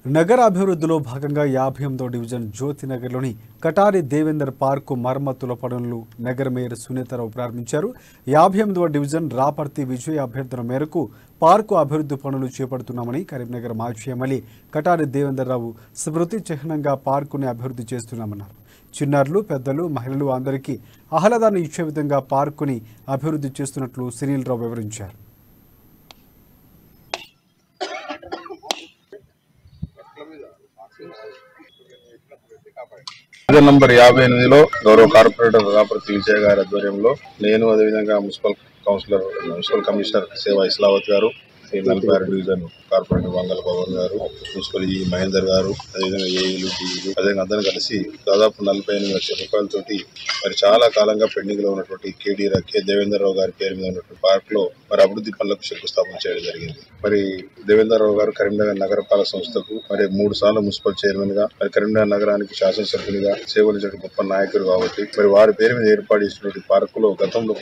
నగర అభివృద్ధిలో భాగంగా 58వ డివిజన్ జ్యోతినగర్లోని కటారి దేవేందర్ పార్కు మరమ్మతుల పనులను నగర మేయర్ సునీతారావు ప్రారంభించారు. 58వ డివిజన్ రాపర్తి విజయ్ అభ్యర్థన మేరకు పార్కు అభివృద్ధి పనులు చేపడుతున్నామని కరీంనగర్ మాజీ ఎమ్మెల్యే కటారి దేవేందర్ రావు స్మృతి చిహ్నంగా పార్కుని అభివృద్ధి చేస్తున్నామన్నారు. చిన్నారులు, పెద్దలు, మహిళలు అందరికీ ఆహ్లాదాన్ని ఇచ్చే విధంగా పార్కుని అభివృద్ధి చేస్తున్నట్లు సునీల్ రావు వివరించారు. డివిజన్ నంబర్ 58లో గౌరవ కార్పొరేటర్ రాపర్తి విజయ్ గారి ఆధ్వర్యంలో నేను అదేవిధంగా మున్సిపల్ కమిషనర్ సేవా ఇస్లావత్ గారు, 46 డివిజన్ కార్పొరేటర్ వంగల పవన్ గారు, మున్సిపల్ మహేందర్ గారు, అదేవిధంగా ఏఈలు, టీఈలు, అదేవిధంగా అందరం కలిసి దాదాపు 48 లక్షల రూపాయలతోటి మరి చాలా కాలంగా పెండింగ్ లో ఉన్నటువంటి కె దేవేందర్ రావు గారి పేరు మీద ఉన్నటువంటి పార్క్ లో మరి అభివృద్ధి పనులకు శంకుస్థాపన చేయడం జరిగింది. మరి దేవేందర్ రావు గారు కరీంనగర్ నగరపాలక సంస్థకు మరి 3 సార్లు మున్సిపల్ చైర్మన్ గా, మరి కరీంనగర్ నగరానికి శాసనసభ్యునిగా సేవలు గొప్ప నాయకుడు కాబట్టి మరి వారి పేరు మీద ఏర్పాటు చేసినటువంటి పార్కులో గతంలో